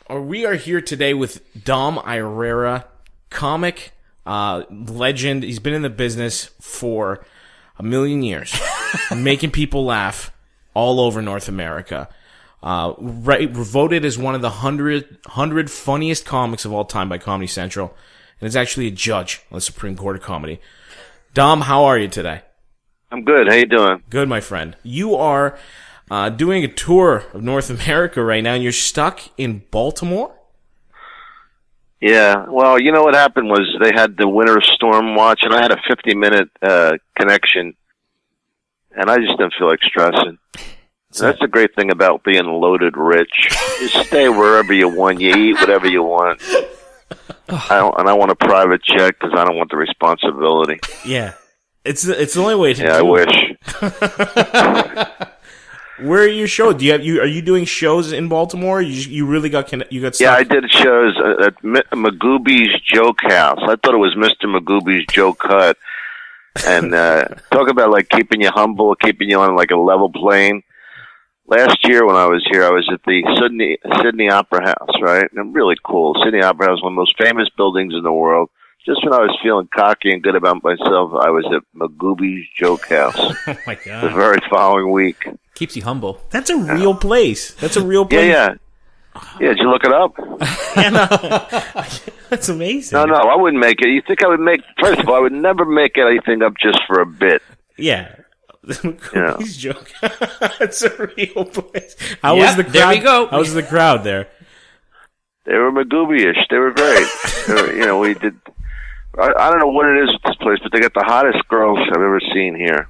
We are here today with Dom Irrera, comic legend. He's been in the business for a million years, making people laugh all over North America. Voted as one of the 100 funniest comics of all time by Comedy Central, and is actually a judge on the Supreme Court of Comedy. Dom, how are you today? I'm good. How you doing? Good, my friend. You are doing a tour of North America right now, and you're stuck in Baltimore? Yeah. Well, you know what happened was they had the winter storm watch, and I had a 50-minute connection, and I just didn't feel like stressing. That's the great thing about being loaded rich. You stay wherever you want. You eat whatever you want. I want a private jet because I don't want the responsibility. Yeah. It's the only way to do it. Yeah, I wish. Where are your shows? Are you doing shows in Baltimore? You really got stuck? Yeah, I did shows at Magooby's Joke House. I thought it was Mr. Magooby's Joke Hut. And talk about like keeping you humble, keeping you on like a level plane. Last year when I was here, I was at the Sydney Opera House, right? And really cool. Sydney Opera House, one of the most famous buildings in the world. Just when I was feeling cocky and good about myself, I was at Magooby's Joke House. Oh my God! The very following week. Keeps you humble. That's a real place. That's a real place. Yeah. Did you look it up? That's amazing. No, I wouldn't make it. You think I would make? First of all, I would never make anything up just for a bit. Yeah. Magooby's Joke. That's a real place. How was the crowd? There we go. How was the crowd there? They were Magooby-ish. They were great. We did. I don't know what it is with this place, but they got the hottest girls I've ever seen here.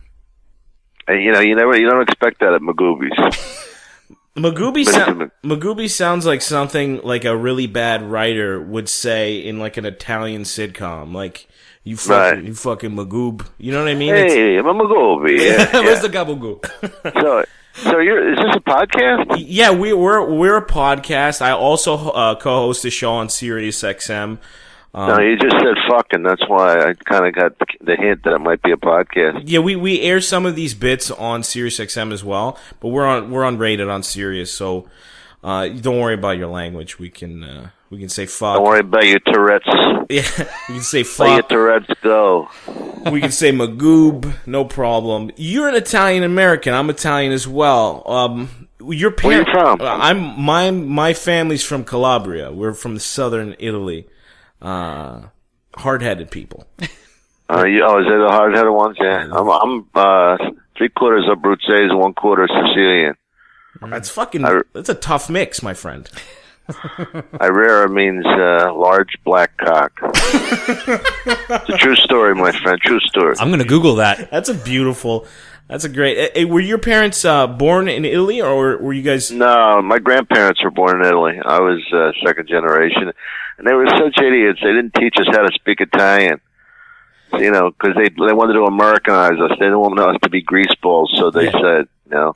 And you don't expect that at Magooby's. Magooby sounds like something like a really bad writer would say in like an Italian sitcom, like you fucking Magoob. You know what I mean? Hey, I'm a Magooby. Yeah, Where's the gabagool? So is this a podcast? Yeah, we're a podcast. I also co-host a show on Sirius XM. No, you just said fucking. That's why I kind of got the hint that it might be a podcast. Yeah, we air some of these bits on Sirius XM as well, but we're unrated on Sirius, so don't worry about your language. We can say fuck. Don't worry about your Tourette's. Yeah, we can say fuck. Let your Tourette's go. We can say Magoob, no problem. You're an Italian American. I'm Italian as well. Your parents. Where are you from? My family's from Calabria. We're from southern Italy. Hard-headed people. Is it the hard-headed ones? Yeah. I'm 3/4 Abruzzese, 1/4 Sicilian. That's a tough mix, my friend. Irrera means large black cock. It's a true story, my friend. True story. I'm going to Google that. That's a great. Were your parents born in Italy, or were you guys? No, my grandparents were born in Italy. I was second generation, and they were such idiots. They didn't teach us how to speak Italian. Because they wanted to Americanize us. They didn't want us to be greaseballs, so they said, Now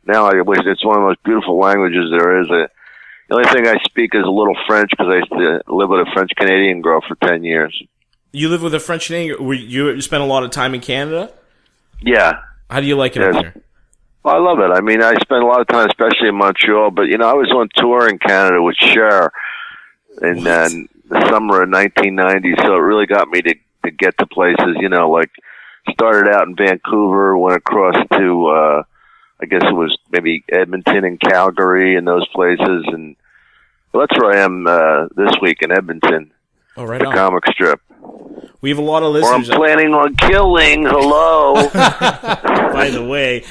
I wish it's one of the most beautiful languages there is. The only thing I speak is a little French because I used to live with a French Canadian girl for 10 years. You live with a French Canadian? You spent a lot of time in Canada? Yeah. How do you like it up there? Well, I love it. I mean, I spent a lot of time, especially in Montreal, but, I was on tour in Canada with Cher in the summer of 1990, so it really got me to get to places, like started out in Vancouver, went across to, I guess it was maybe Edmonton and Calgary and those places, and that's where I am this week in Edmonton, right the on. comic strip. We have a lot of listeners. Or I'm planning on killing. Hello. By the way,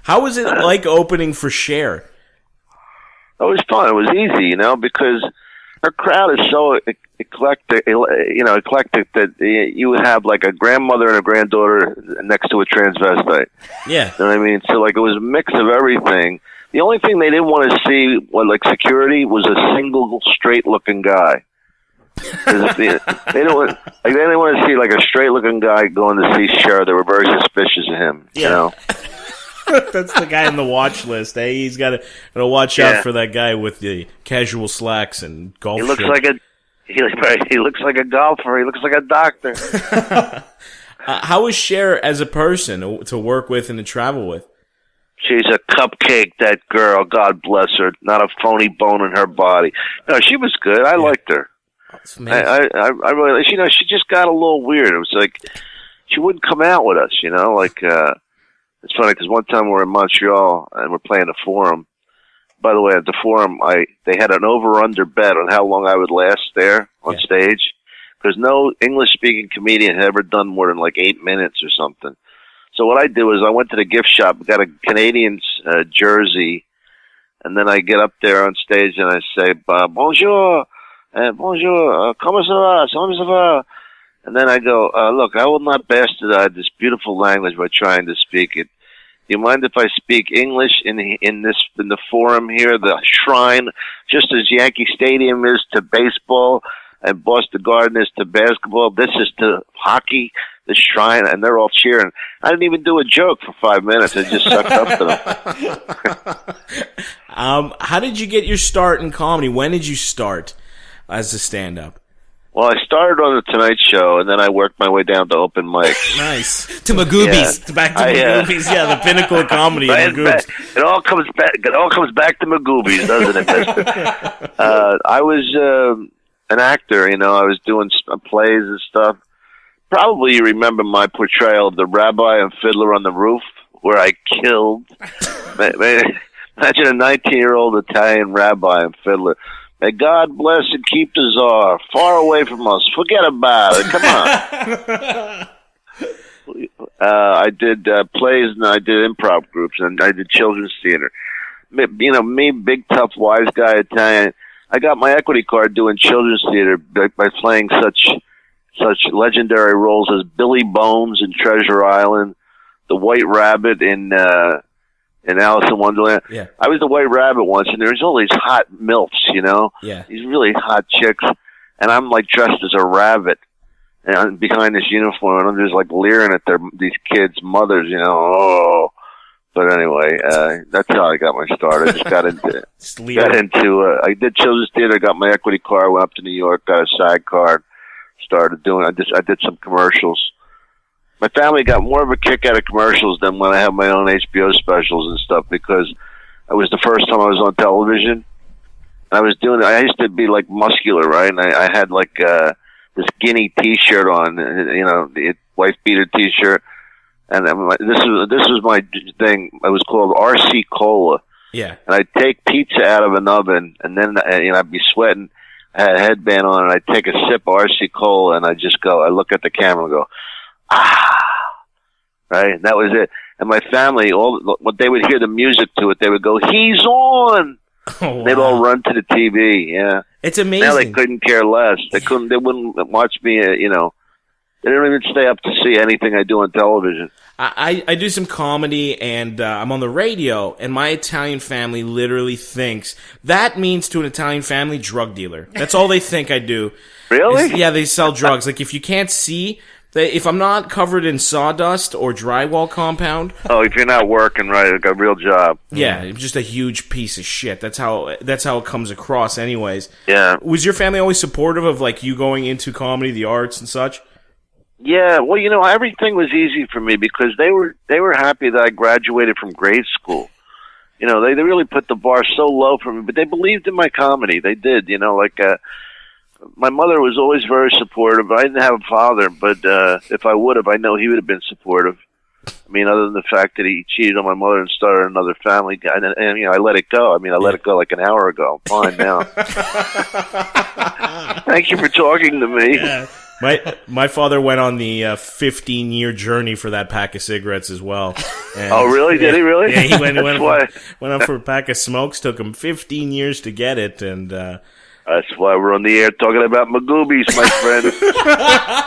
how was it like opening for Cher? It was fun. It was easy, because her crowd is so eclectic, that you would have like a grandmother and a granddaughter next to a transvestite. Yeah. You know what I mean? So like it was a mix of everything. The only thing they didn't want to see, like security, was a single straight-looking guy. They didn't want to see like a straight-looking guy going to see Cher. They were very suspicious of him. Yeah. That's the guy on the watch list. Eh? He's got to watch out for that guy with the casual slacks and golf. He looks like a golfer. He looks like a doctor. How is Cher as a person to work with and to travel with? She's a cupcake, that girl. God bless her. Not a phony bone in her body. No, she was good. I liked her. That's amazing. I really, she just got a little weird. It was like she wouldn't come out with us, Like, it's funny because one time we were in Montreal and we're playing the Forum. By the way, at the Forum, they had an over-under bet on how long I would last there on stage, because no English-speaking comedian had ever done more than like 8 minutes or something. So what I did was I went to the gift shop, got a Canadians jersey, and then I get up there on stage and I say, bonjour, bonjour, comment ça va? And then I go, look, I will not bastardize this beautiful language by trying to speak it. Do you mind if I speak English in the Forum here, the Shrine, just as Yankee Stadium is to baseball and Boston Garden is to basketball? This is to hockey, the Shrine, and they're all cheering. I didn't even do a joke for 5 minutes. I just sucked up to them. How did you get your start in comedy? When did you start as a stand-up? Well, I started on the Tonight Show, and then I worked my way down to open mics. Nice. To Magooby's. Yeah. Back to Magooby's. The pinnacle of comedy. Right, it all comes back to Magooby's, doesn't it, mister? I was an actor, I was doing plays and stuff. Probably you remember my portrayal of the rabbi and Fiddler on the Roof, where I killed. Imagine a 19-year-old Italian rabbi and Fiddler. May God bless and keep the Tsar far away from us. Forget about it. Come on. I did plays and I did improv groups and I did children's theater. Me, big tough wise guy Italian. I got my equity card doing children's theater by playing such legendary roles as Billy Bones in Treasure Island, the White Rabbit in Alice in Wonderland. Yeah. I was the White Rabbit once, and there's all these hot milfs, Yeah. These really hot chicks, and I'm like dressed as a rabbit, and I'm behind this uniform, and I'm just like leering at these kids' mothers, Oh, but anyway, that's how I got my start. I just got into it. I did children's theater, got my equity card, went up to New York, got a SAG card, started doing. I did some commercials. My family got more of a kick out of commercials than when I had my own HBO specials and stuff, because it was the first time I was on television. And I used to be like muscular, right? And I had like this Guinea T-shirt on, the wife beater T-shirt. And this was my thing. It was called RC Cola. Yeah. And I'd take pizza out of an oven, and then I'd be sweating. I had a headband on, and I'd take a sip of RC Cola, and I look at the camera and go, right, and that was it. And my family, when they would hear the music to it, they would go, "He's on!" Oh, wow. They'd all run to the TV. Yeah, it's amazing. Now they couldn't care less. They wouldn't watch me. They didn't even stay up to see anything I do on television. I do some comedy, and I'm on the radio, and my Italian family literally thinks that means to an Italian family drug dealer. That's all they think I do. Really? Yeah, they sell drugs. Like if you can't see. If I'm not covered in sawdust or drywall compound... Oh, if you're not working right, like a real job. Yeah, I'm just a huge piece of shit. That's how it comes across anyways. Yeah. Was your family always supportive of, like, you going into comedy, the arts and such? Yeah, well, everything was easy for me because they were happy that I graduated from grade school. They really put the bar so low for me, but they believed in my comedy. They did, my mother was always very supportive. I didn't have a father, but if I would have, I know he would have been supportive. I mean, other than the fact that he cheated on my mother and started another family, and I let it go. I mean, I let it go like an hour ago. I'm fine now. Thank you for talking to me. Yeah. My father went on the 15-year journey for that pack of cigarettes as well. And, oh, really? Did he really? Yeah, he went up for a pack of smokes. Took him 15 years to get it, and. That's why we're on the air talking about Magoobies, my friend.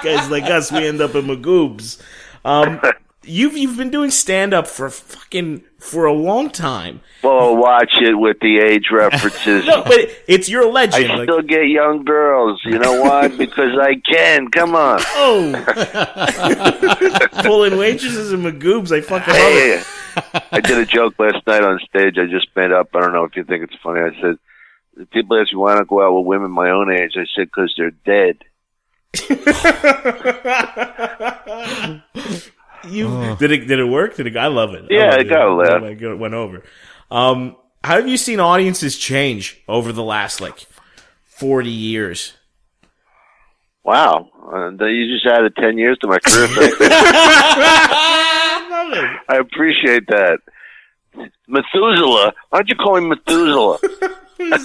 Guys like us, we end up in Magoobs. You've been doing stand-up for a long time. Well, watch it with the age references. No, but it's your legend. I still get young girls. You know why? Because I can. Come on. Oh. Pulling waitresses in Magoobs. I fucking love it. I did a joke last night on stage. I just made up. I don't know if you think it's funny. I said, people ask me why I don't go out with women my own age. I said, because they're dead. Did it work? I love it. Yeah, it got a laugh. It went over. How have you seen audiences change over the last 40 years? Wow. You just added 10 years to my career. I appreciate that. Methuselah. Why'd you call him Methuselah?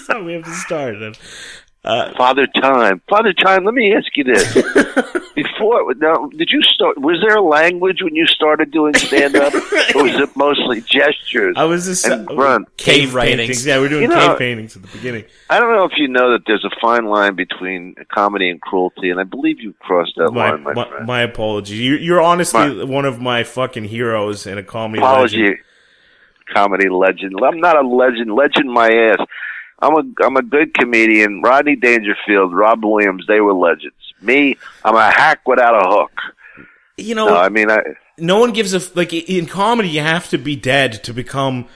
So we have to start. Father Time, let me ask you this. Did you start, was there a language when you started doing stand-up? Or was it mostly gestures? I was and grunt? Cave paintings. Yeah, we're doing cave paintings at the beginning. I don't know if you know that there's a fine line between comedy and cruelty, and I believe you crossed that line, my friend. My apologies. You're honestly one of my fucking heroes in a comedy legend. Comedy legend. I'm not a legend. Legend my ass. I'm a good comedian. Rodney Dangerfield, Rob Williams, they were legends. Me, I'm a hack without a hook. No one gives in comedy you have to be dead to become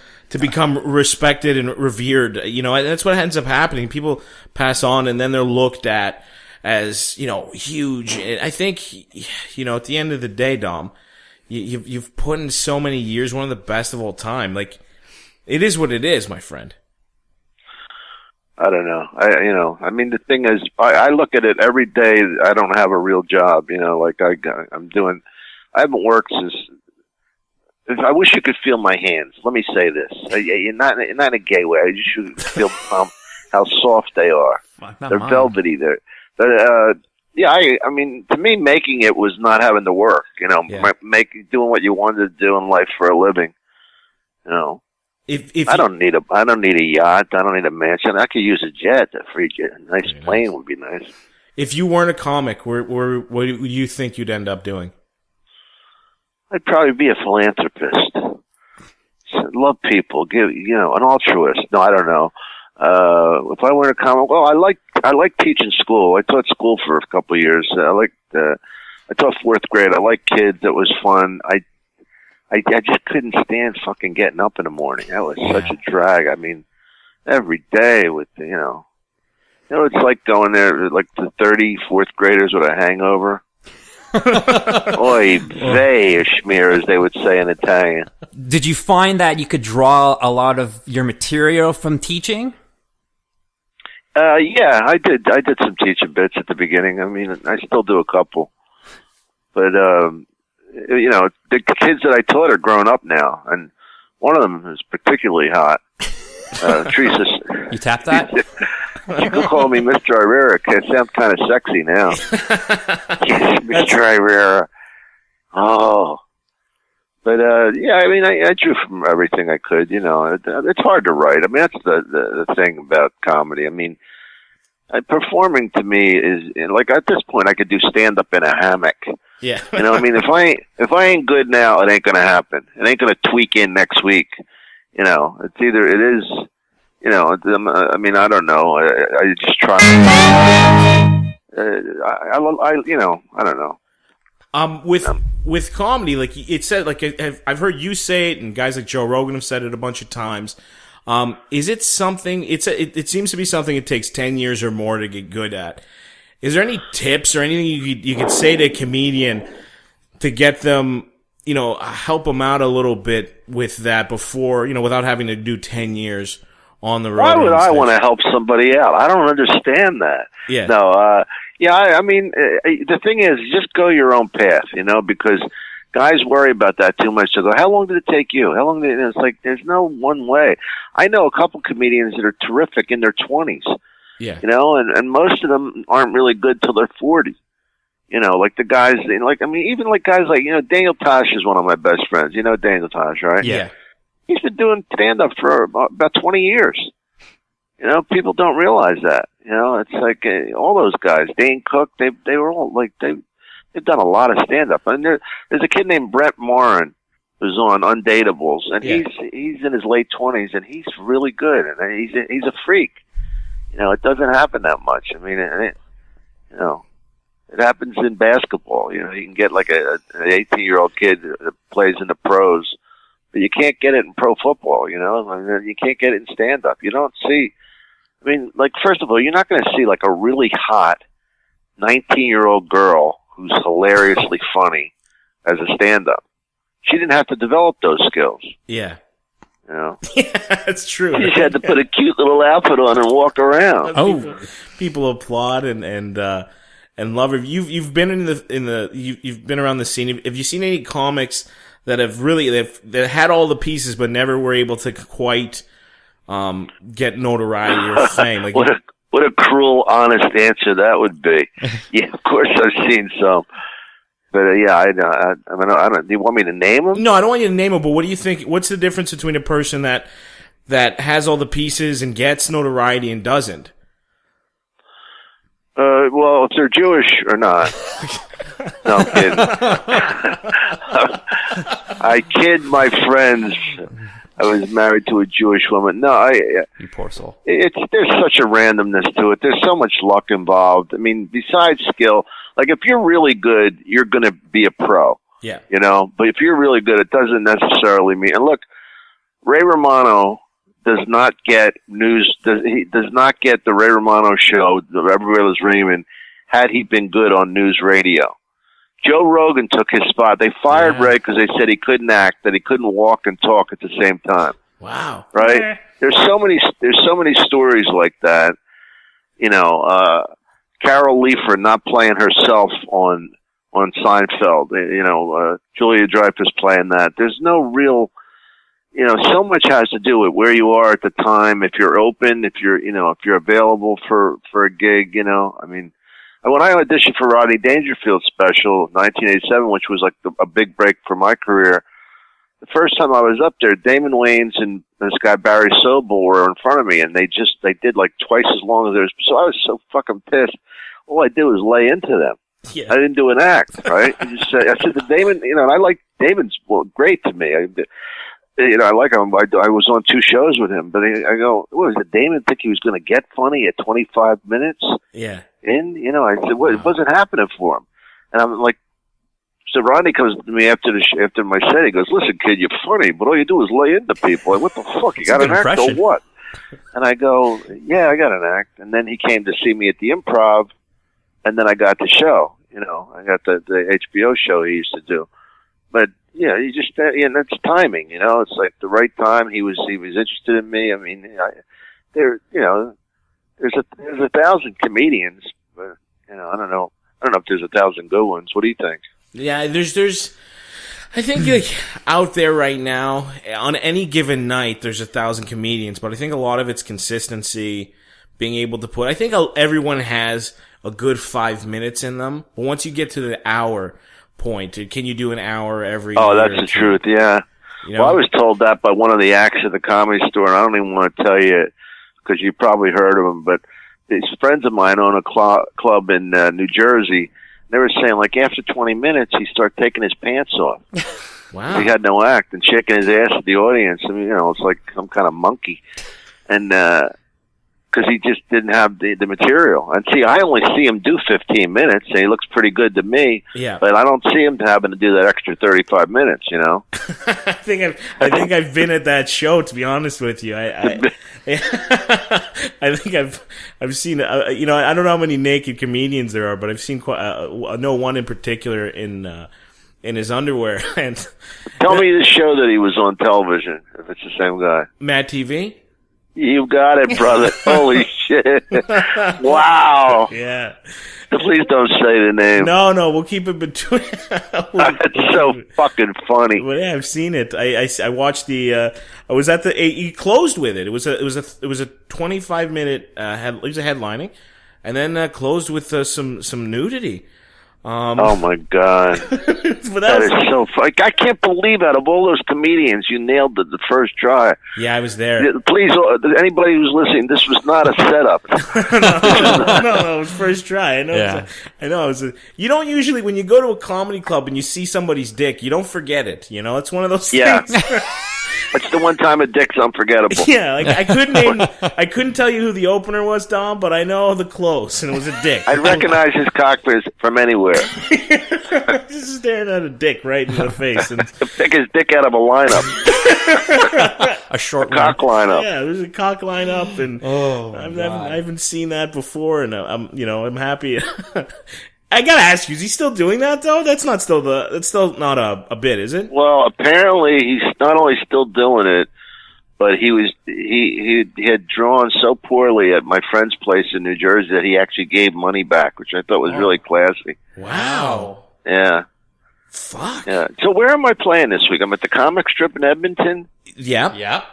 respected and revered. That's what ends up happening. People pass on and then they're looked at as, huge. And I think, at the end of the day, Dom, you've put in so many years, one of the best of all time. It is what it is, my friend. I don't know. The thing is, I look at it every day. I don't have a real job. I haven't worked since. I wish you could feel my hands. Let me say this. Not in a gay way. I just should feel how soft they are. They're velvety. To me, making it was not having to work. Doing what you wanted to do in life for a living. If I don't need a yacht. I don't need a mansion. I could use a jet. A nice plane would be nice. If you weren't a comic, what do you think you'd end up doing? I'd probably be a philanthropist. Love people. An altruist. No, I don't know. If I weren't a comic, well, I like teaching school. I taught school for a couple of years. I taught fourth grade. I like kids. It was fun. I just couldn't stand fucking getting up in the morning. That was such a drag. Every day with, it's like going there, like the 34th graders with a hangover. Oy vey, schmear, as they would say in Italian. Did you find that you could draw a lot of your material from teaching? Yeah, I did. I did some teaching bits at the beginning. I still do a couple. But, the kids that I taught are grown up now, and one of them is particularly hot. Teresa. You tapped that? You can call me Mr. Irrera. It sounds kind of sexy now. Yes, Mr. Irrera. Oh. But, I drew from everything I could, It's hard to write. That's the thing about comedy. Performing to me is, at this point, I could do stand-up in a hammock. Yeah. If I ain't good now, it ain't gonna happen. It ain't gonna tweak in next week. It's either it is. I don't know. I just try. I don't know. With comedy, it said, I've heard you say it, and guys like Joe Rogan have said it a bunch of times. Is it something? It seems to be something it takes 10 years or more to get good at. Is there any tips or anything you could say to a comedian to get them, help them out a little bit with that before, without having to do 10 years on the road? Why would I want to help somebody out? I don't understand that. Yeah. No. The thing is, just go your own path, because guys worry about that too much. They go, how long did it take you? How long did it? It's like, there's no one way. I know a couple comedians that are terrific in their 20s. Yeah. And most of them aren't really good till they're 40. Like the guys, even like guys like, Daniel Tosh is one of my best friends. You know Daniel Tosh, right? Yeah. He's been doing stand-up for about 20 years. People don't realize that. It's like all those guys, Dane Cook, they were all they've done a lot of stand-up. And there's a kid named Brent Morin who's on Undateables, and he's in his late 20s, and he's really good, and he's a freak. It doesn't happen that much. It happens in basketball. You can get like an 18-year-old kid that plays in the pros, but you can't get it in pro football. You can't get it in stand-up. You don't see. First of all, you're not going to see like a really hot 19-year-old girl who's hilariously funny as a stand-up. she didn't have to develop those skills. Yeah. You know, Yeah, that's true. she just had to put a cute little outfit on and walk around. People applaud and love her. You've been you've been around the scene. Have you seen any comics that have really that had all the pieces but never were able to quite get notoriety or fame? Like what a cruel, honest answer that would be. Yeah, of course I've seen some. But yeah, I don't. Do you want me to name them? No, I don't want you to name them. But what do you think? What's the difference between a person that has all the pieces and gets notoriety and doesn't? Well, if they're Jewish or not. No, I'm kidding. I kid my friends. I was married to a Jewish woman. No, You poor soul. there's such a randomness to it. There's so much luck involved. I mean, besides skill, like if you're really good, you're going to be a pro. Yeah. You know, but if you're really good, it doesn't necessarily mean. And look, Ray Romano does not get news. He does not get the Ray Romano show, the Everybody Loves Raymond, had he been good on news radio. Joe Rogan took his spot. They fired Ray because they said he couldn't act, that he couldn't walk and talk at the same time. Wow. Right? Yeah. There's so many stories like that. You know, Carol Leifer not playing herself on Seinfeld. You know, Julia Dreyfus playing that. There's no real, you know, so much has to do with where you are at the time. If you're open, if you're available for a gig, you know, I mean, when I auditioned for Rodney Dangerfield's special, 1987, which was like a big break for my career, the first time I was up there, Damon Wayans and this guy Barry Sobel were in front of me, and they did like twice as long as theirs. So I was so fucking pissed. All I did was lay into them. Yeah. I didn't do an act, right? I said to Damon, you know, and I like Damon's great to me. You know, I like him. I was on 2 shows with him, but I go, what was it? Damon think he was going to get funny at 25 minutes? Yeah. In, you know, I said, well, it wasn't happening for him. And I'm like, so Rodney comes to me after my set. He goes, listen, kid, you're funny, but all you do is lay into people. Like, what the fuck? You got an act or what? And I go, yeah, I got an act. And then he came to see me at the Improv, and then I got the show. You know, I got the HBO show he used to do. But yeah, you just that's timing. You know, it's like the right time. He was interested in me. I mean, there's 1,000 comedians, but you know, I don't know if there's 1,000 good ones. What do you think? Yeah, there's I think like out there right now on any given night there's 1,000 comedians, but I think a lot of it's consistency, being able to put. I think everyone has a good 5 minutes in them, but once you get to the hour point, can you do an hour every? Oh, that's the truth. Yeah. You know? Well, I was told that by one of the acts at the Comedy Store, and I don't even want to tell you because you probably heard of them, but these friends of mine own a club in New Jersey. They were saying, like, after 20 minutes, he started taking his pants off. Wow. He had no act and shaking his ass at the audience. I mean, you know, it's like some kind of monkey. And because he just didn't have the material. And see, I only see him do 15 minutes, and he looks pretty good to me. Yeah. But I don't see him having to do that extra 35 minutes, you know? I think I've been at that show, to be honest with you. I think I've seen you know, I don't know how many naked comedians there are, but I've seen I know one in particular in his underwear. And tell me the show that he was on television, if it's the same guy. Mad TV. You got it, brother. Holy shit! Wow. Yeah. Please don't say the name. No, we'll keep it between. That's so fucking funny. Well, yeah, I've seen it. I watched the. I was at the. He closed with it. It was a 25-minute. It was a headlining, and then closed with some nudity. Oh my god, that is so funny. I can't believe out of all those comedians, you nailed the first try. Yeah, I was there. Please, anybody who's listening, this was not a setup. No, it was first try. I know. Yeah. I know. You don't usually, when you go to a comedy club and you see somebody's dick, you don't forget it. You know, it's one of those things. It's the one time a dick's unforgettable. Yeah, like I couldn't tell you who the opener was, Dom, but I know the close, and it was a dick. I'd recognize his cock from anywhere. Just staring at a dick right in the face, and pick his dick out of a lineup. A short cock lineup. Yeah, there's a cock lineup, and I haven't seen that before, and I'm happy. I gotta ask you, is he still doing that though? That's still not a bit, is it? Well, apparently he's not only still doing it, but he had drawn so poorly at my friend's place in New Jersey that he actually gave money back, which I thought was really classy. Wow. Yeah. Fuck. Yeah. So where am I playing this week? I'm at the comic strip in Edmonton. Yeah. Yeah.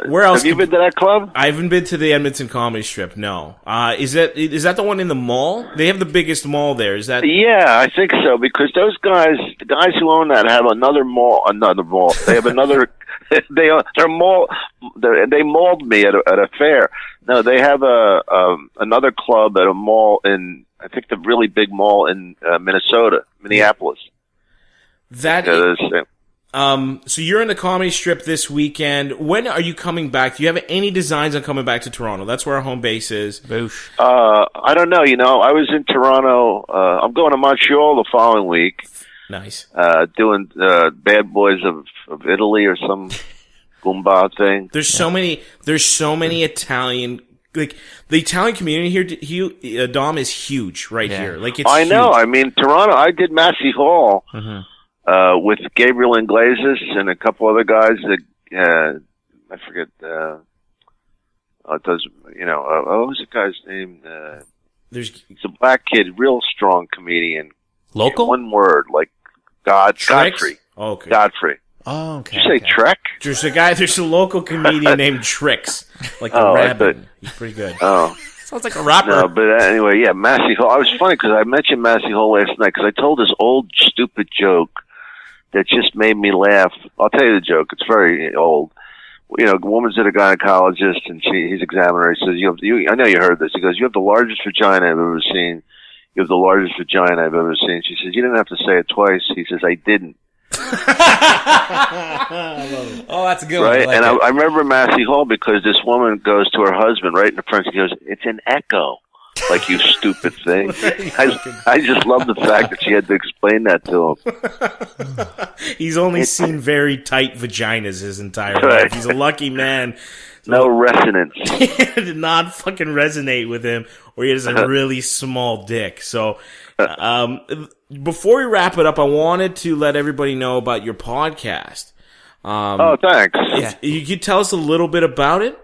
Where else? Have you been to that club? I haven't been to the Edmonton Comedy Strip. No. Is that the one in the mall? They have the biggest mall there. Is that? Yeah, I think so, because those guys, the guys who own that, have another mall. They have another. They're mall. They mauled me at a fair. No, they have another club at a mall in, I think, the really big mall in Minneapolis. So you're in the Comedy Strip this weekend. When are you coming back? Do you have any designs on coming back to Toronto? That's where our home base is. Boosh. I don't know. I was in Toronto. I'm going to Montreal the following week. Nice. Doing Bad Boys of Italy or some Goomba thing. There's so many Italian. Like the Italian community here, Dom, is huge here. Like it's. I know. Huge. I mean, Toronto. I did Massey Hall. Mm-hmm. With Gabriel Iglesias and a couple other guys that, I forget, what was the guy's name? He's a black kid, real strong comedian. Local? One word, like Godfrey. Oh, okay. Godfrey. Oh, okay. Did you say Trek? There's a local comedian named Trix. Like a rabbit. He's pretty good. Oh. Sounds like a rapper. No, but anyway, yeah, Massey Hall. I was funny because I mentioned Massey Hall last night because I told this old stupid joke that just made me laugh. I'll tell you the joke. It's very old. A woman's at a gynecologist, and he's examining her. He says, I know you heard this. He goes, you have the largest vagina I've ever seen. You have the largest vagina I've ever seen. She says, you didn't have to say it twice. He says, I didn't. Oh, that's a good right? one. I remember Massey Hall because this woman goes to her husband right in the front. She goes, it's an echo. Like, you stupid thing. I just love the fact that she had to explain that to him. He's only seen very tight vaginas his entire life. He's a lucky man. No resonance. It did not fucking resonate with him, or he has a really small dick. So, before we wrap it up, I wanted to let everybody know about your podcast. Thanks. If you could tell us a little bit about it?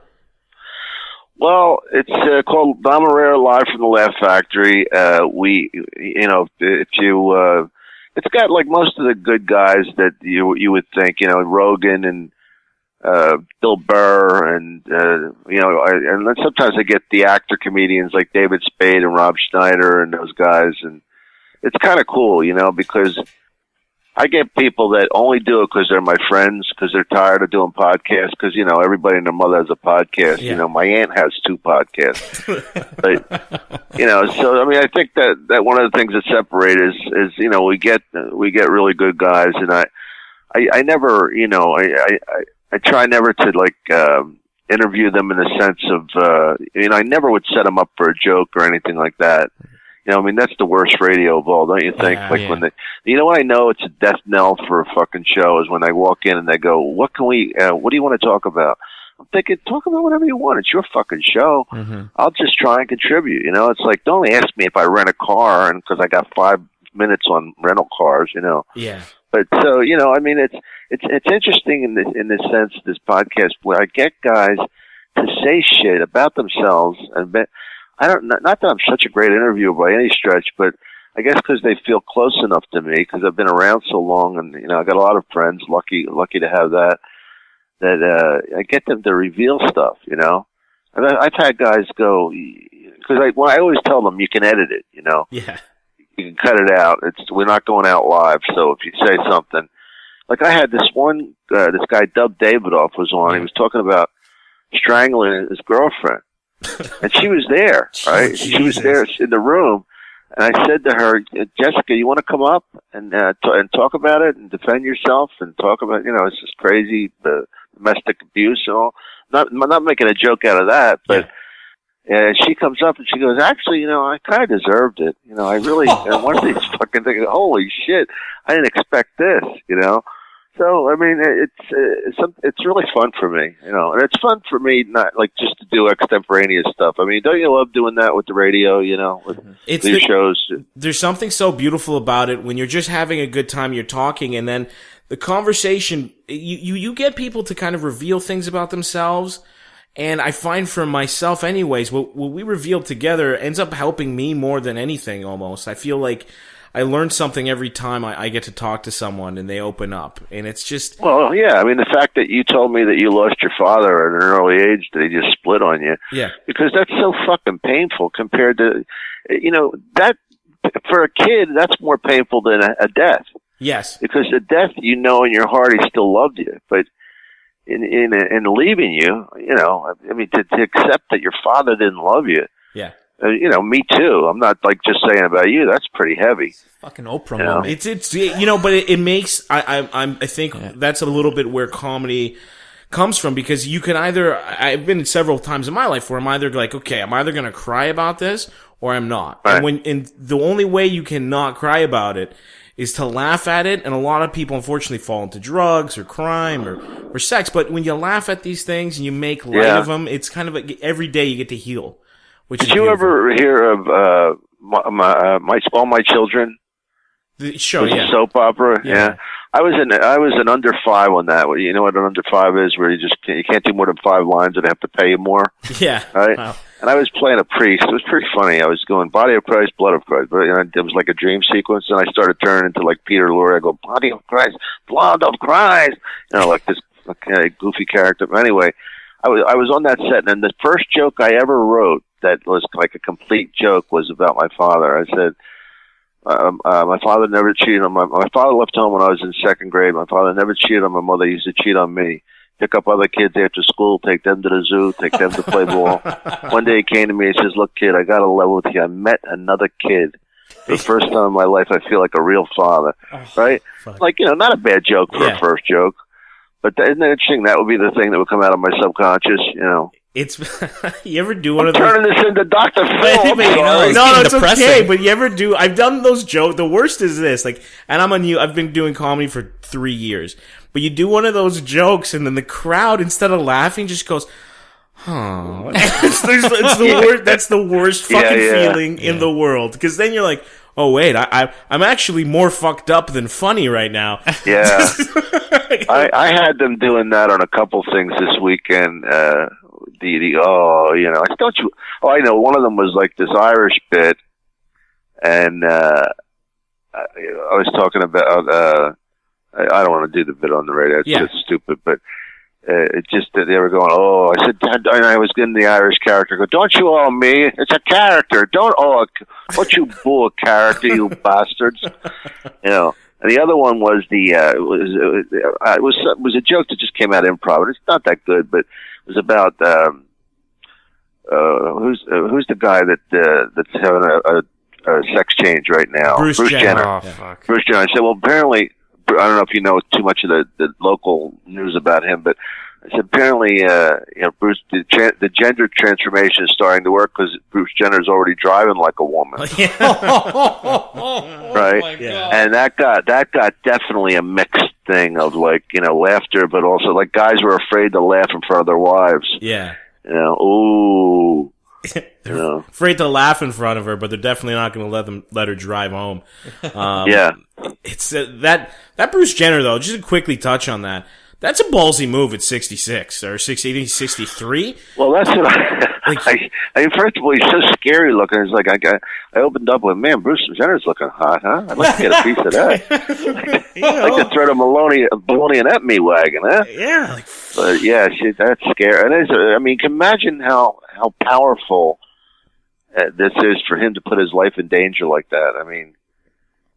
Well, it's called Dom Irrera Live from the Laugh Factory. It's got like most of the good guys that you would think, Rogan and Bill Burr and and then sometimes I get the actor comedians like David Spade and Rob Schneider and those guys, and it's kind of cool, because I get people that only do it because they're my friends, because they're tired of doing podcasts, because, everybody and their mother has a podcast. Yeah. My aunt has 2 podcasts. But, so, I mean, I think that one of the things that separate is we get really good guys, and I never, I try never to, interview them in the sense of, I never would set them up for a joke or anything like that. That's the worst radio of all, don't you think? When when I know it's a death knell for a fucking show is when I walk in and they go, what do you want to talk about? I'm thinking, talk about whatever you want. It's your fucking show. Mm-hmm. I'll just try and contribute. It's like, don't ask me if I rent a car and because I got 5 minutes on rental cars, Yeah. But so, it's interesting in this sense, this podcast where I get guys to say shit about themselves and not that I'm such a great interviewer by any stretch, but I guess because they feel close enough to me because I've been around so long, and I got a lot of friends. Lucky to have that. I get them to reveal stuff. And I've had guys go because I always tell them you can edit it. Yeah. You can cut it out. We're not going out live, so if you say something, like I had this one, this guy Dub Davidoff was on. He was talking about strangling his girlfriend. And she was there, right? Jesus. She was there in the room, and I said to her, "Jessica, you want to come up and talk about it and defend yourself and talk about it's just crazy the domestic abuse and all." Not making a joke out of that, but she comes up and she goes, "Actually, I kind of deserved it. I really." And one of these fucking things, holy shit! I didn't expect this. So I mean, it's really fun for me, and it's fun for me not like just to do extemporaneous stuff. I mean, don't you love doing that with the radio? With your shows. There's something so beautiful about it when you're just having a good time. You're talking, and then the conversation. You get people to kind of reveal things about themselves, and I find for myself, anyways, what we reveal together ends up helping me more than anything. Almost, I feel like I learn something every time I get to talk to someone and they open up. And it's just... Well, yeah. I mean, the fact that you told me that you lost your father at an early age, that he just split on you. Yeah. Because that's so fucking painful compared to, that, for a kid, that's more painful than a death. Yes. Because a death, in your heart, he still loved you. But in leaving you, I mean, to accept that your father didn't love you. Yeah. Me too. I'm not like just saying about you. That's pretty heavy. It's fucking Oprah moment. It's but it makes I think that's a little bit where comedy comes from, because you can either, I've been several times in my life where I'm either like, okay, I'm either going to cry about this or I'm not. Right. And the only way you can not cry about it is to laugh at it. And a lot of people unfortunately fall into drugs or crime or sex. But when you laugh at these things and you make light of them, it's kind of like every day you get to heal. Did you ever hear of All My Children? The show, yeah. Soap opera, yeah. I was in Under 5 on that. You know what an Under 5 is, where you can't do more than 5 lines and they have to pay you more. Yeah. Right? Wow. And I was playing a priest. It was pretty funny. I was going, body of Christ, blood of Christ. But it was like a dream sequence, and I started turning into like Peter Lorre. I go, body of Christ, blood of Christ. Like this goofy character. But anyway, I was on that set, and the first joke I ever wrote that was like a complete joke was about my father. I said, my father never cheated on my father left home when I was in 2nd grade. My father never cheated on my mother. He used to cheat on me. Pick up other kids after school, take them to the zoo, take them to play ball. One day he came to me and says, look, kid, I got to level with you. I met another kid. For the first time in my life, I feel like a real father. Right? Fuck. Like, not a bad joke for a first joke. But isn't that interesting? That would be the thing that would come out of my subconscious, It's you ever do one of those? Turning this into Dr. Phil. No, it's okay. But you ever do? I've done those jokes. The worst is this, and I've been doing comedy for 3 years. But you do one of those jokes, and then the crowd, instead of laughing, just goes, "Huh." It's the worst. That's the worst fucking feeling in the world. Because then you're like, "Oh wait, I'm actually more fucked up than funny right now." Yeah, I had them doing that on a couple things this weekend. I know one of them was like this Irish bit, and I was talking about I don't want to do the bit on the radio. It's just stupid, but it just they were going. Oh, I said, and I was getting the Irish character. Go, don't you owe me? It's a character. Don't owe what you bull character, you bastards. And the other one was it was a joke that just came out of improv. It's not that good, but it was about who's the guy that's having a sex change right now? Bruce Jenner. Oh, fuck. Bruce Jenner. I said, well, apparently, I don't know if you know too much of the local news about him, but I said apparently, Bruce, the gender transformation is starting to work because Bruce Jenner's already driving like a woman. Right? Oh Yeah. And that got definitely a mixed thing of laughter, but also like guys were afraid to laugh in front of their wives. Yeah. Ooh. They're afraid to laugh in front of her, but they're definitely not going to let her drive home. Yeah. It's that Bruce Jenner though. Just to quickly touch on that. That's a ballsy move at 66 or 63. Well, that's what I mean, first of all, he's so scary looking. It's like I opened up with, man, Bruce Jenner's looking hot, huh? I'd like to get a piece of that. I'd like to throw the baloney in that me wagon, huh? Yeah. But yeah, that's scary. And I mean, can you imagine how powerful this is for him to put his life in danger like that? I mean,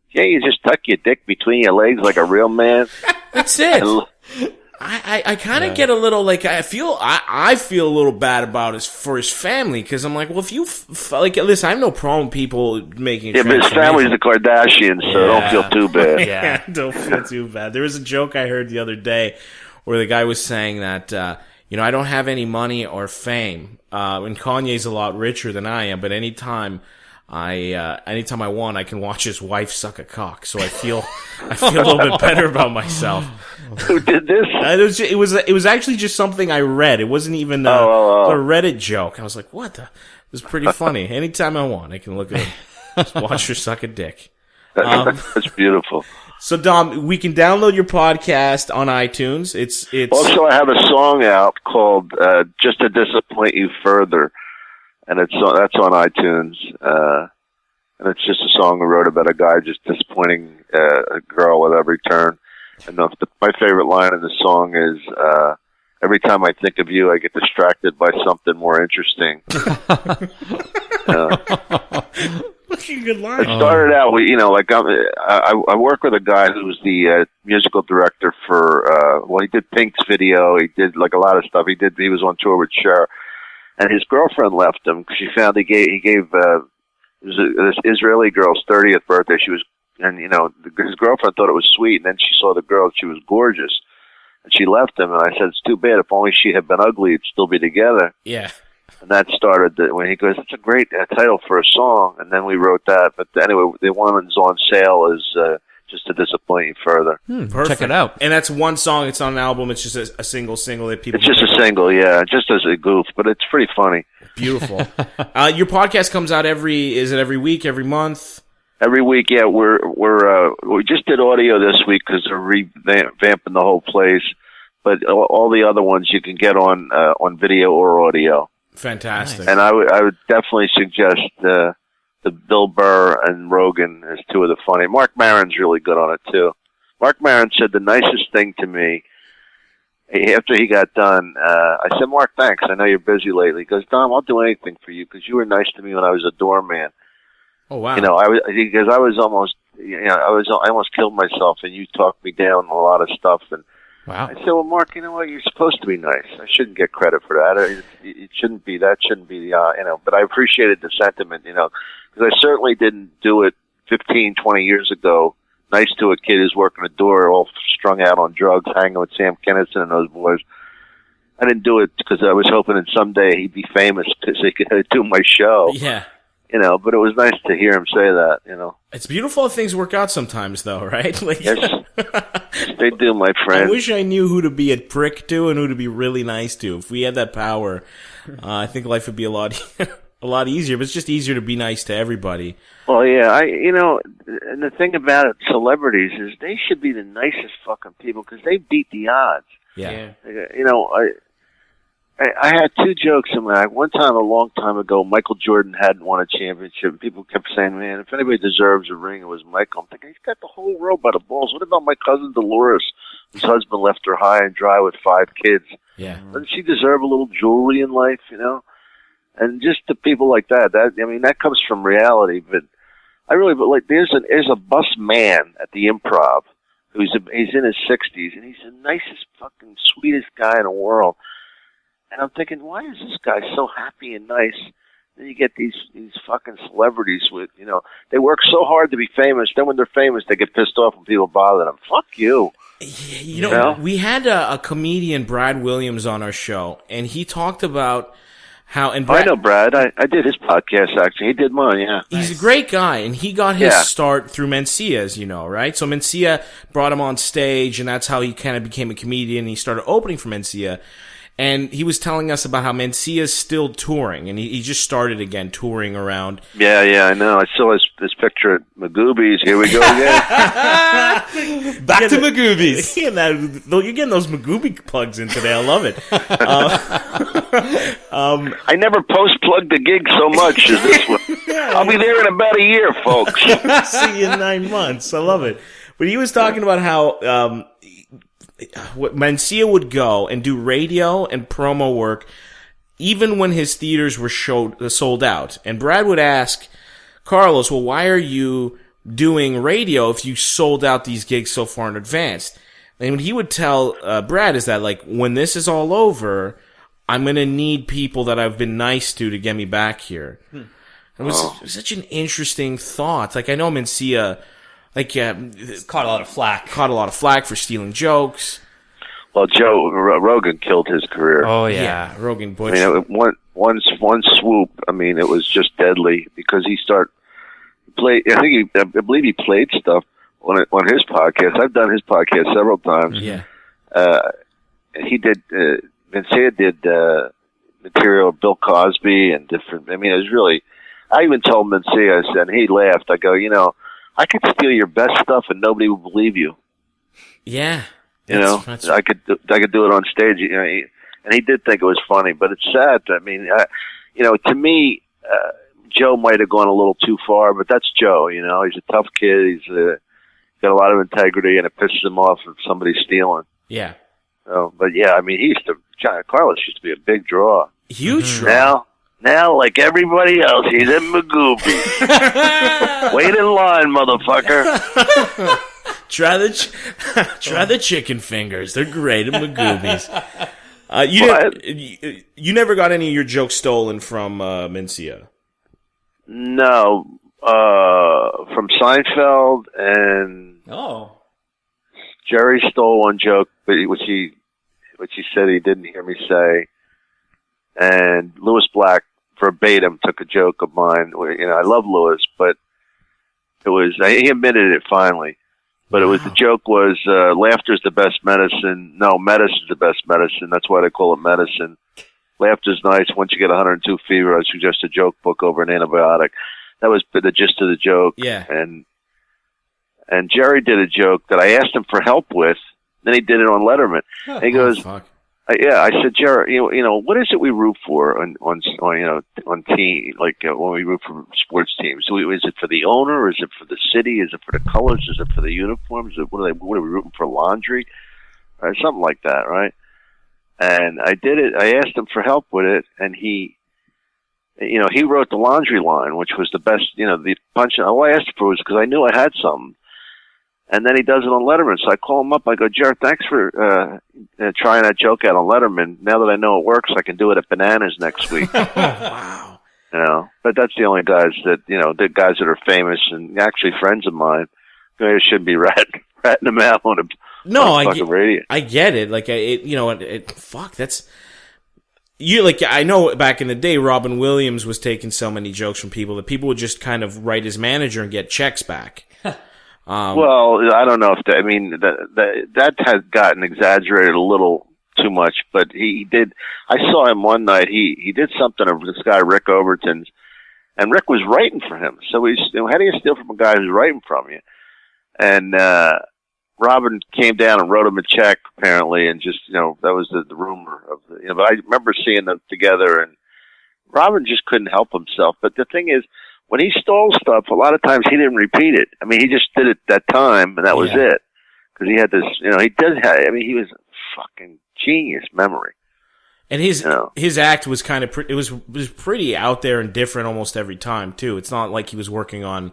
you just tuck your dick between your legs like a real man. That's it. I kind of get a little I feel a little bad about for his family, because I'm like, well, if you listen, I have no problem with people making but his family's the Kardashians, so don't feel too bad. Yeah, don't feel too bad. There was a joke I heard the other day where the guy was saying that I don't have any money or fame, and Kanye's a lot richer than I am, but anytime anytime I want, I can watch his wife suck a cock. So I feel a little bit better about myself. Who did this? It was actually just something I read. It wasn't even a Reddit joke. I was like, what the? It was pretty funny. Anytime I want, I can look at him, just watch her suck a dick. That's beautiful. So Dom, we can download your podcast on iTunes. It's Also, I have a song out called "Just to Disappoint You Further," and that's on iTunes. And it's just a song I wrote about a guy just disappointing a girl at every turn. And my favorite line in the song is, "Every time I think of you, I get distracted by something more interesting." That's a good line. It started out with, I work with a guy who was the musical director for, he did Pink's video. He did like a lot of stuff. He was on tour with Cher, and his girlfriend left him because she found he gave this Israeli girl's 30th birthday. His girlfriend thought it was sweet, and then she saw the girl. She was gorgeous, and she left him. And I said, it's too bad. If only she had been ugly, it'd still be together. Yeah. And that started when he goes, it's a great title for a song. And then we wrote that. But anyway, the one that's on sale is Just to Disappoint You Further. Perfect. Check it out. And that's one song. It's on an album. It's just a single that people. It's just a single, yeah, just as a goof, but it's pretty funny. Beautiful. Your podcast comes out is it every week, every month? Every week, yeah. We just did audio this week because they're revamping the whole place. But all the other ones you can get on video or audio. Fantastic. And I would definitely suggest the Bill Burr and Rogan as two of the funny. Mark Maron's really good on it too. Mark Maron said the nicest thing to me after he got done. I said, Mark, thanks. I know you're busy lately. He goes, Dom, I'll do anything for you because you were nice to me when I was a doorman. Oh wow. I almost killed myself, and you talked me down a lot of stuff. And Wow. I said, well, Mark, you know what? You're supposed to be nice. I shouldn't get credit for that. It shouldn't be. That shouldn't be. But I appreciated the sentiment, because I certainly didn't do it 15, 20 years ago. Nice to a kid who's working a door, all strung out on drugs, hanging with Sam Kinison and those boys. I didn't do it because I was hoping that someday he'd be famous because he could do my show. Yeah. But it was nice to hear him say that, It's beautiful how things work out sometimes, though, right? Like, yes, they do, my friend. I wish I knew who to be a prick to and who to be really nice to. If we had that power, I think life would be a lot easier. But it's just easier to be nice to everybody. Well, yeah, and the thing about it, celebrities, is they should be the nicest fucking people because they beat the odds. Yeah. I had two jokes in my. One time, a long time ago, Michael Jordan hadn't won a championship. And people kept saying, man, if anybody deserves a ring, it was Michael. I'm thinking, he's got the whole world by the balls. What about my cousin Dolores, whose husband left her high and dry with 5 kids? Yeah. Doesn't she deserve a little jewelry in life, And just to people like that, that comes from reality. But there's a bus man at the Improv he's in his 60s, and he's the nicest, fucking sweetest guy in the world. And I'm thinking, why is this guy so happy and nice? Then you get these fucking celebrities with, they work so hard to be famous. Then when they're famous, they get pissed off when people bother them. Fuck you. We had a comedian, Brad Williams, on our show, and he talked about how. And I know Brad. I did his podcast, actually. He did mine, yeah. He's a great guy, and he got his start through Mencia, as you know, right? So Mencia brought him on stage, and that's how he kind of became a comedian. He started opening for Mencia. And he was telling us about how Mencia's still touring, and he just started again touring around. Yeah, I know. I saw his picture at Magooby's. Here we go again. Back to Magooby's. You're getting those Magooby plugs in today. I love it. I never post-plugged a gig so much as this one. I'll be there in about a year, folks. See you in 9 months. I love it. But he was talking about how Mencia would go and do radio and promo work even when his theaters were sold out. And Brad would ask Carlos, well, why are you doing radio if you sold out these gigs so far in advance? And what he would tell Brad is that, like, when this is all over, I'm going to need people that I've been nice to get me back here. It was such an interesting thought. Like, I know Mencia... caught a lot of flack. Caught a lot of flack for stealing jokes. Well, Joe Rogan killed his career. Oh yeah. Rogan I Butch. mean, one swoop. I mean, it was just deadly because he play. I believe he played stuff on his podcast. I've done his podcast several times. Yeah. He did. Mencia did material of Bill Cosby and different. I mean, it was really. I even told Mencia, I said, and he laughed. I go, I could steal your best stuff and nobody would believe you. Yeah. That's I could do it on stage. And he did think it was funny, but it's sad. I mean, to me, Joe might have gone a little too far, but that's Joe. He's a tough kid. He's got a lot of integrity, and it pisses him off if somebody's stealing. Yeah. But yeah, I mean, Carlos used to be a big draw. Huge draw. Now, like everybody else, he's in Magooby. Wait in line, motherfucker. Try the chicken fingers. They're great at Magoobies. You never got any of your jokes stolen from Mencia? No, from Seinfeld, and Jerry stole one joke, which he said he didn't hear me say, and Louis Black verbatim took a joke of mine. I love Louis, but he admitted it finally. But the joke was, laughter's the best medicine. No, medicine's the best medicine. That's why they call it medicine. Laughter's nice. Once you get 102 fever, I suggest a joke book over an antibiotic. That was the gist of the joke. Yeah. And Jerry did a joke that I asked him for help with. Then he did it on Letterman. And he goes, I said, Jerry, what is it we root for on team, like when we root for sports teams? Is it for the owner? Is it for the city? Is it for the colors? Is it for the uniforms? What are we rooting for? Laundry, or something like that, right? And I did it. I asked him for help with it, and he wrote the laundry line, which was the best. The punch. All I asked for was because I knew I had some. And then he does it on Letterman. So I call him up. I go, Jared, thanks for trying that joke out on Letterman. Now that I know it works, I can do it at Bananas next week. Wow. But that's the only guys that, the guys that are famous and actually friends of mine. I shouldn't be ratting them out on a fucking radio. I get it. Like, that's... I know back in the day, Robin Williams was taking so many jokes from people that people would just kind of write his manager and get checks back. Well, I don't know if that has gotten exaggerated a little too much, but he did. I saw him one night. He did something of this guy Rick Overton's, and Rick was writing for him. So how do you steal from a guy who's writing from you? And Robin came down and wrote him a check apparently, and just that was the rumor of But I remember seeing them together, and Robin just couldn't help himself. But the thing is, when he stole stuff, a lot of times he didn't repeat it. I mean, he just did it that time, and that was it. Because he had this, he did have, he was a fucking genius memory. And his act was kind of, it was pretty out there and different almost every time, too. It's not like he was working on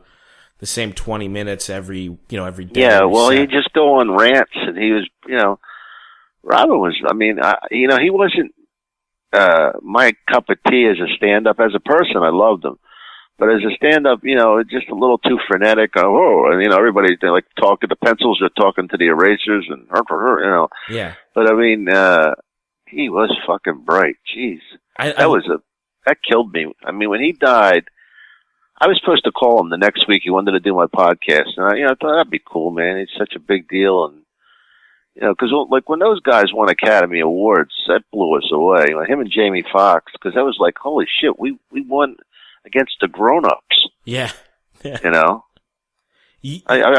the same 20 minutes every day. Yeah, well, he'd just go on rants, and he was, Robin was, he wasn't my cup of tea as a stand-up. As a person, I loved him. But as a stand-up, just a little too frenetic. Everybody, they like talking to pencils, they're talking to the erasers, and Yeah. But he was fucking bright. Jeez, that killed me. I mean, when he died, I was supposed to call him the next week. He wanted to do my podcast, and I thought that'd be cool, man. It's such a big deal, and because like when those guys won Academy Awards, that blew us away. Him and Jamie Foxx, because that was like, holy shit, we won against the grown-ups. Yeah. I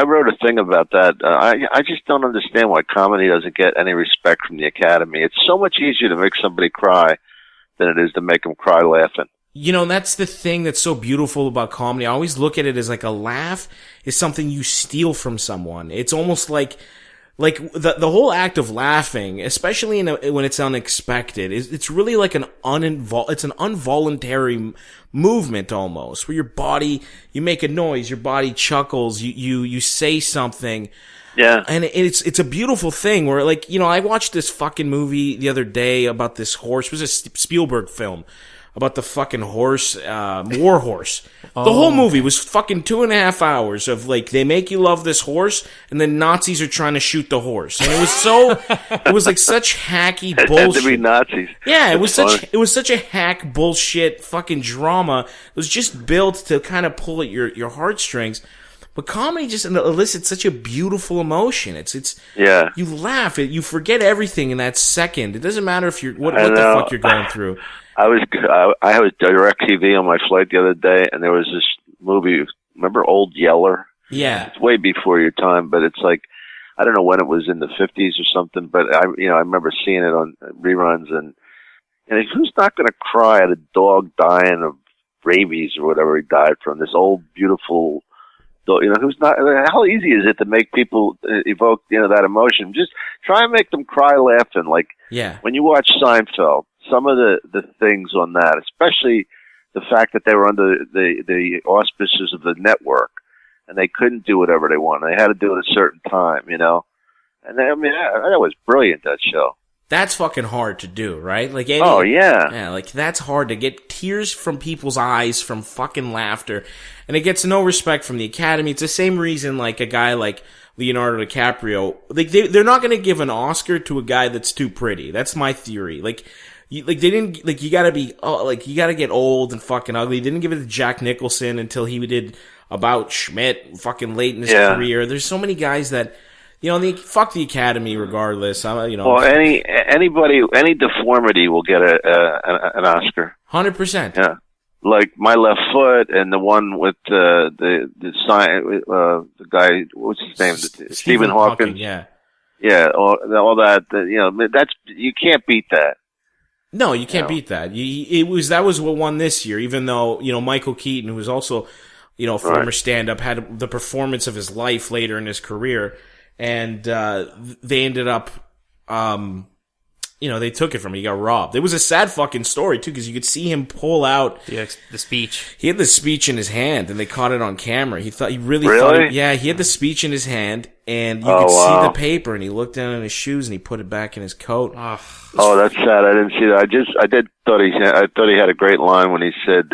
wrote a thing about that. I just don't understand why comedy doesn't get any respect from the Academy. It's so much easier to make somebody cry than it is to make them cry laughing. That's the thing that's so beautiful about comedy. I always look at it as like a laugh is something you steal from someone. It's almost like the whole act of laughing, especially when it's unexpected, it's really like it's an involuntary movement almost, where your body, you make a noise, your body chuckles, you say something. Yeah. And it's a beautiful thing where I watched this fucking movie the other day about this horse. It was a Spielberg film. about the fucking horse, war horse. The whole movie was fucking 2.5 hours of like, they make you love this horse, and then Nazis are trying to shoot the horse. And it was like such hacky It bullshit. had to be Nazis. Yeah, it was Funny. such a hack bullshit fucking drama. It was just built to kind of pull at your heartstrings. But comedy just elicits such a beautiful emotion. It's Yeah. you laugh, you forget everything in that second. It doesn't matter if you're what the know. fuck you're going through. I was DirecTV on my flight the other day, and there was this movie. Remember Old Yeller? Yeah. It's way before your time, but it's like I don't know when it was in the 50s or something. But I remember seeing it on reruns, and who's not going to cry at a dog dying of rabies or whatever he died from? This old beautiful. Who's not? How easy is it to make people evoke that emotion? Just try and make them cry laughing. Like when you watch Seinfeld. Some of the things on that, especially the fact that they were under the auspices of the network, and they couldn't do whatever they wanted. They had to do it at a certain time, And that was brilliant, that show. That's fucking hard to do, right? Like yeah, like that's hard to get tears from people's eyes from fucking laughter, and it gets no respect from the Academy. It's the same reason, like a guy like Leonardo DiCaprio, like they're not going to give an Oscar to a guy that's too pretty. That's my theory. You gotta get old and fucking ugly. They didn't give it to Jack Nicholson until he did About Schmidt, fucking late in his career. There's so many guys that, fuck the Academy regardless. Well, any deformity will get an Oscar. 100%. Yeah. Like My Left Foot and the one with the guy, what's his name? Stephen Hawking. Yeah. Yeah, all that, that's, you can't beat that. No, you can't beat that. That was what won this year, even though, Michael Keaton, who was also, former stand-up, had the performance of his life later in his career, and they ended up, they took it from him. He got robbed. It was a sad fucking story, too, because you could see him pull out the speech. He had the speech in his hand, and they caught it on camera. He really Really? Yeah, he had the speech in his hand, and you could see the paper, and he looked down at his shoes, and he put it back in his coat. Oh, that's sad. I didn't see that. I thought he had a great line when he said,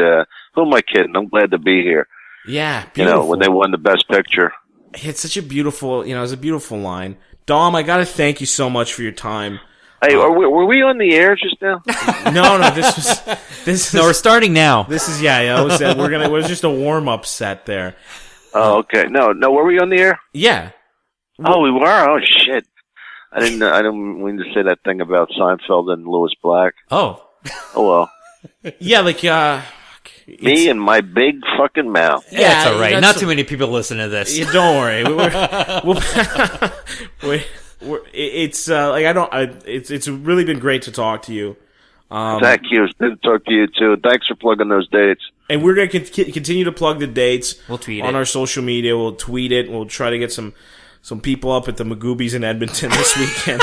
"Who am I kidding? I'm glad to be here." Yeah, beautiful. When they won the Best Picture. He had such a beautiful, it was a beautiful line. Dom, I gotta thank you so much for your time. Hey, were we on the air just now? No, No, we're starting now. This is it was just a warm up set there. Oh, okay. No, were we on the air? Yeah. Oh, we were. Oh, shit. I didn't mean to say that thing about Seinfeld and Louis Black. Oh. Oh well. Yeah, like me and my big fucking mouth. Yeah, that's all right. Not too many people listen to this. Yeah, don't worry. It's really been great to talk to you. Thank you. It's good to talk to you too. Thanks for plugging those dates. And we're going to continue to plug the dates. We'll tweet on it. our social media. We'll tweet it. We'll try to get some people up at the Magoobies in Edmonton this weekend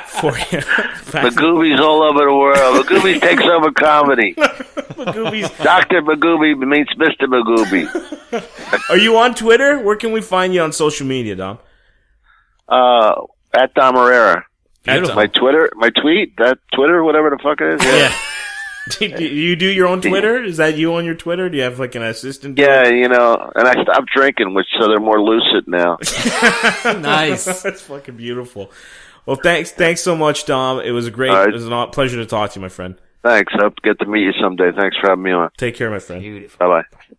for you. Magoobies all over the world. Magoobies takes over comedy. Magoobies. Dr. Magooby meets Mr. Magooby. Are you on Twitter? Where can we find you on social media, Dom? At Dom Irrera. Beautiful. My tweet, that Twitter, whatever the fuck it is. Yeah. Do you do your own Twitter? Is that you on your Twitter? Do you have like an assistant? Yeah, and I stopped drinking, so they're more lucid now. Nice. That's fucking beautiful. Well, thanks so much, Dom. It was it was a pleasure to talk to you, my friend. Thanks. I hope to get to meet you someday. Thanks for having me on. Take care, my friend. Beautiful. Bye-bye.